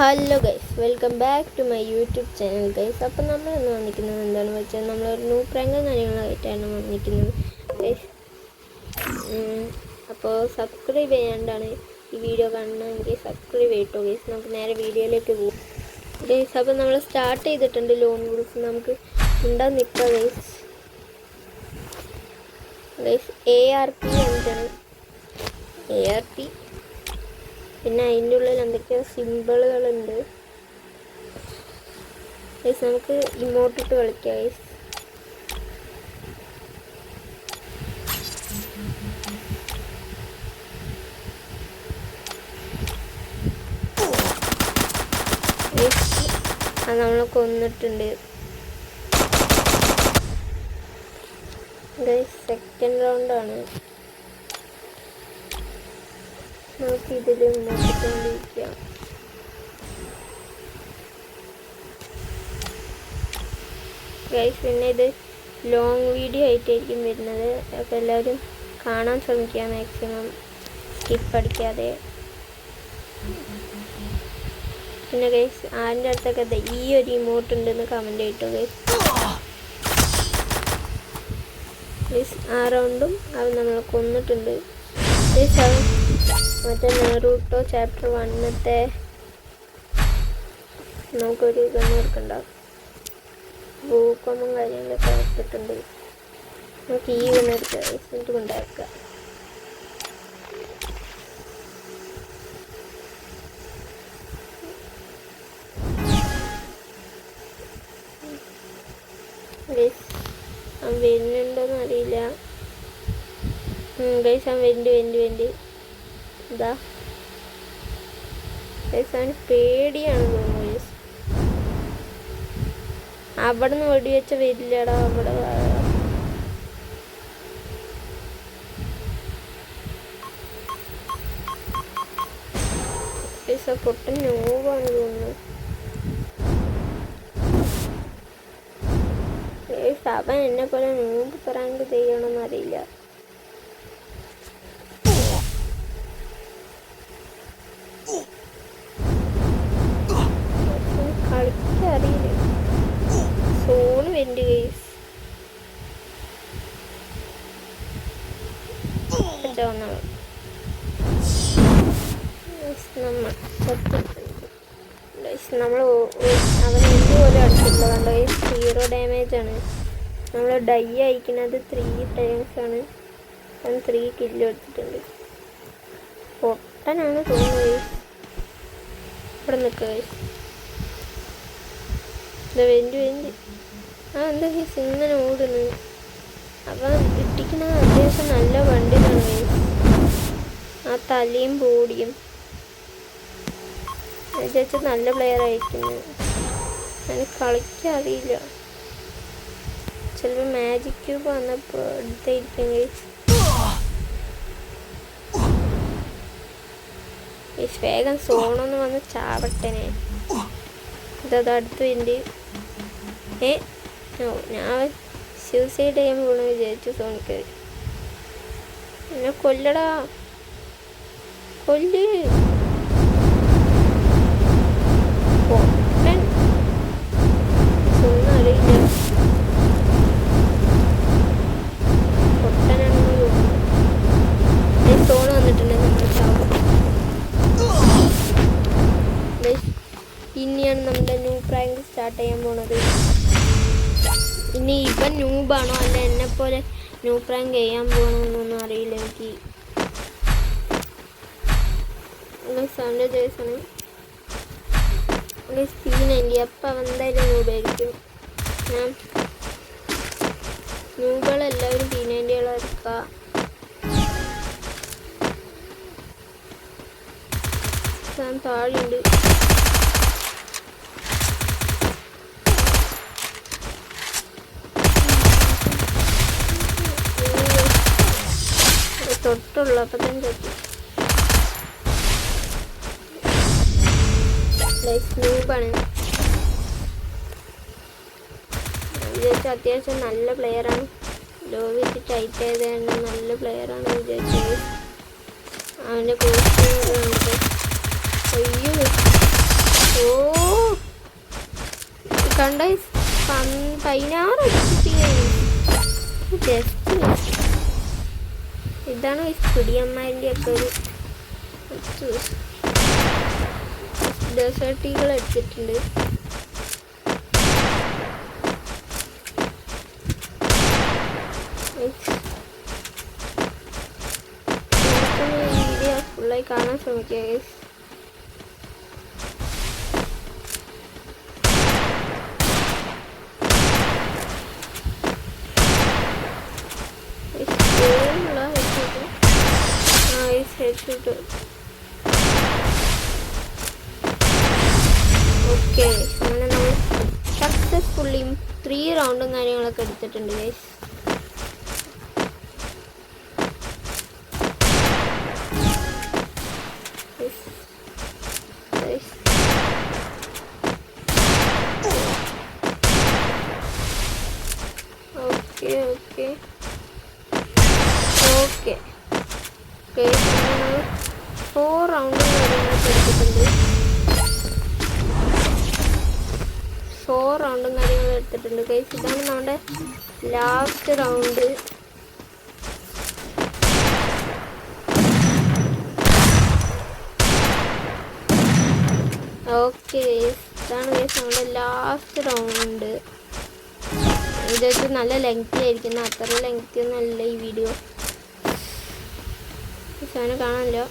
Hello guys, welcome back to my YouTube channel guys. അപ്പം നമ്മൾ ഇന്ന് വന്നിരിക്കുന്നത് എന്താണെന്ന് വെച്ചാൽ നമ്മളൊരു ന്യൂ പ്രാങ്കും കാര്യങ്ങളായിട്ടാണ് വന്നിരിക്കുന്നത് ഗൈസ്. അപ്പോൾ സബ്സ്ക്രൈബ് ചെയ്യാണ്ടാണ് ഈ വീഡിയോ കാണണമെങ്കിൽ സബ്സ്ക്രൈബ് ചെയ്തിട്ടോ ഗൈസ്. നമുക്ക് നേരെ വീഡിയോയിലേക്ക് പോകും ഗൈസ്. അപ്പോൾ നമ്മൾ സ്റ്റാർട്ട് ചെയ്തിട്ടുണ്ട് ലോൺ വുൾഫ്. നമുക്ക് ഉണ്ടാകുന്ന നിൽക്കാം ഗൈസ്. ARP എന്താണ് ARP? പിന്നെ അതിൻ്റെ ഉള്ളിൽ എന്തൊക്കെയോ സിമ്പിളുകളുണ്ട് ഗൈസ്. നമുക്ക് ഇമോട്ടിട്ട് കളിക്കാം ഗൈസ്. അത് നമ്മൾ കൊന്നിട്ടുണ്ട് ഗൈസ്. സെക്കൻഡ് റൗണ്ടാണ്. നമുക്ക് ഇതിൽ നോക്കിക്കൊണ്ടിരിക്കാം ഗൈസ്. പിന്നെ ഇത് ലോങ് വീഡിയോ ആയിട്ടായിരിക്കും വരുന്നത്. അപ്പോൾ എല്ലാവരും കാണാൻ ശ്രമിക്കുക മാക്സിമം, സ്കിപ്പ് അടിക്കാതെ. പിന്നെ ഗൈസ് ആരുടെ അടുത്തൊക്കെ ഈ ഒരു ഇമോട്ട് ഉണ്ടെന്ന് കമൻറ്റ് ചെയ്തിട്ടോ ഗൈസ്. ഗൈസ് ആ റൗണ്ടും അത് നമ്മൾ കൊന്നിട്ടുണ്ട് ഗൈസ്. മറ്റേ നെറൂട്ടോ ചാപ്റ്റർ 1 നമുക്കൊരു ഇതൊന്നും എടുക്കണ്ട. ഭൂകമ്പം കാര്യങ്ങളൊക്കെ എടുത്തിട്ടുണ്ട്. നമുക്ക് ഈ ഇതൊന്നും എടുക്കുക എന്നിട്ട് കൊണ്ടാക്കുക. അവൻ വരുന്നുണ്ടോന്ന് അറിയില്ല ഗൈസ്. അവൻ വരുന്നുണ്ട് ഇതാ ഗൈസ്. അവന് പേടിയാണ് തോന്നുന്നു ഗൈസ്. അവിടെ നിന്ന് വെടിവെച്ച വരില്ലടാ. അവിടെ ഗൈസ് പൊട്ടൻ നോവാണ് തോന്നുന്നു ഗൈസ്. അവൻ എന്നെ പോലെ നോമ്പ് പ്രാങ്ക് ചെയ്യണമെന്ന് അറിയില്ല. കളിക്കറിയില്ല. സോണ് വരുന്നുണ്ട് ഗൈസ്. നമ്മൾ അവൻ എന്തുപോലെ അടിച്ചിട്ടുള്ള കണ്ടോ ഗൈസ്. 0 ഡാമേജ് ആണ്. നമ്മൾ ഡൈ അയക്കുന്നത് 3 ടൈംസ് ആണ്. അവൻ 3 കില്ല് എടുത്തിട്ടുണ്ട്. പൊട്ടനാണ് തോന്നുന്നു ഗൈസ്. ഇവിടെ നിൽക്കുക ഗൈസ്. വെന്റ് എന്താ ഗൈസ് ഇങ്ങനെ ഓടുന്നു. അപ്പം ഇട്ടിക്കുന്നത് അത്യാവശ്യം നല്ല വണ്ടിയിലാണ് ഗൈസ്. ആ തലയും ബോഡിയും വിചാരിച്ച നല്ല പ്ലെയർ ആയിരിക്കുന്നു. അതിന് കളിക്കാൻ അറിയില്ല. ചിലപ്പോൾ മാജിക് ക്യൂബ് വന്നപ്പോൾ എടുത്തായിരിക്കും ഗൈസ്. വേഗം സോണൊന്ന് വന്ന് ചാവട്ടനെ. ഇതത് അടുത്ത് വേണ്ടി ഞാൻ സൂസൈഡ് ചെയ്യാൻ പോകണമെന്ന് വിചാരിച്ചു. സോണിക്ക് എന്നെ കൊല്ലടാ, കൊല്ല്. പൊട്ടൻ ഒന്നും അറിയില്ല. പൊട്ടനാണെന്ന് തോന്നുന്നു. സോണ് വന്നിട്ടുണ്ടെങ്കിൽ നമ്മൾ ചാവും. ഇനിയാണ് നമ്മുടെ ന്യൂ പ്രാങ്ക് സ്റ്റാർട്ട് ചെയ്യാൻ പോണത്. ഇനി ഇവൻ ന്യൂബാണോ അല്ല എന്നെ പോലെ ന്യൂ പ്രാങ്ക് ചെയ്യാൻ പോകണമെന്നൊന്നും അറിയില്ല എനിക്ക്. സൗണ്ട് ജേഴ്സാണ് P90. അപ്പം അവൻ എന്തായാലും ന്യൂബായിരിക്കും. ഞാൻ ന്യൂബുകളെല്ലാവരും P90 എടുക്കുക. താഴെയുണ്ട്. തൊട്ടുള്ളൂ. അപ്പം തന്നെ തൊട്ടു. സ്നൂപ്പാണ് വിചാരിച്ച. അത്യാവശ്യം നല്ല പ്ലെയറാണ്. ലോ വിത്ത് ടൈറ്റ് ആയതാണ്. നല്ല പ്ലെയറാണ് വിചാരിച്ചത്. അവൻ്റെ കോസ്റ്റ്യൂം അയ്യോ കണ്ട 16 ജസ്റ്റ് ഇതാണ് കുടിയന്മാരുടെ ഒക്കെ ഒരു ഡെസേർട്ട് ഈഗിൾ എടുത്തിട്ടുണ്ട്. വീഡിയോ ഫുള്ളായി കാണാൻ ശ്രമിക്കുക ഗൈസ്. ഓക്കെ, അങ്ങനെ നമ്മൾ സക്സസ്ഫുള്ളി 3 റൗണ്ടും കാര്യങ്ങളൊക്കെ എടുത്തിട്ടുണ്ട് ഗൈസ്. ഓക്കെ ഓക്കെ ഓക്കെ 4 റൗണ്ടും കാര്യങ്ങളൊക്കെ എടുത്തിട്ടുണ്ട്. 4 റൗണ്ടും കാര്യങ്ങളും എടുത്തിട്ടുണ്ട് ഗൈസ്. ഇതാണ് നമ്മുടെ ലാസ്റ്റ് റൗണ്ട്. ഓക്കെ ഗൈസ്, ഇതാണ് ഗൈസ് നമ്മുടെ ലാസ്റ്റ് റൗണ്ട്. ഇതൊക്കെ നല്ല ലെങ്തി ആയിരിക്കുന്ന, അത്ര ലെങ്തി ഒന്നും അല്ല ഈ വീഡിയോ. അവനെ കാണാമല്ലോ.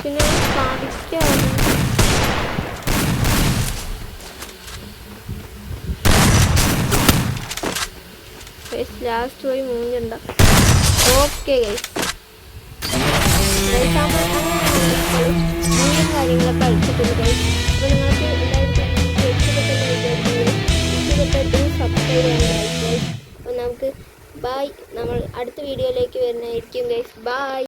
പിന്നെ പഠിക്കാറ് ലാസ്റ്റ് പോയി മൂന്നുണ്ട. ഓക്കെ ഗൈസ്, കാര്യങ്ങളൊക്കെ അടിച്ചിട്ടുണ്ട് ഗൈസ്. അപ്പോൾ നിങ്ങൾക്ക് എല്ലാവർക്കും സബ്സ്ക്രൈബ് ചെയ്യാൻ ഗൈസ്. അപ്പോൾ നമുക്ക് ബൈ. നമ്മൾ അടുത്ത വീഡിയോയിലേക്ക് വരുന്നതായിരിക്കും ഗൈസ്. ബൈ.